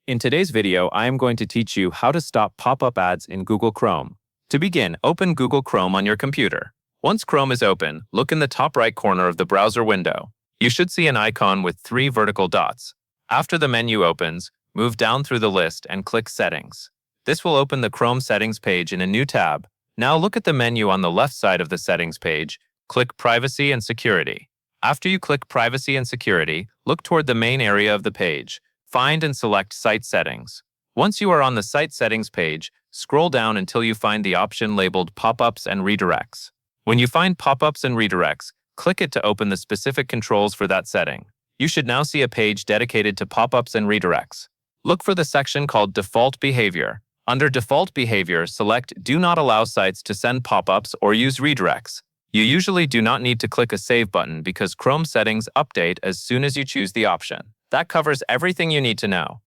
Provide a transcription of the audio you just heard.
In today's video, I am going to teach you how to stop pop-up ads in Google Chrome. To begin, open Google Chrome on your computer. Once Chrome is open, look in the top right corner of the browser window. You should see an icon with 3 vertical dots. After the menu opens, move down through the list and click Settings. This will open the Chrome Settings page in a new tab. Now look at the menu on the left side of the Settings page. Click Privacy and Security. After you click Privacy and Security, look toward the main area of the page. Find and select Site Settings. Once you are on the Site Settings page, scroll down until you find the option labeled Pop-ups and Redirects. When you find Pop-ups and Redirects, click it to open the specific controls for that setting. You should now see a page dedicated to pop-ups and redirects. Look for the section called Default Behavior. Under Default Behavior, select Do Not Allow Sites to Send Pop-ups or Use Redirects. You usually do not need to click a Save button because Chrome settings update as soon as you choose the option. That covers everything you need to know.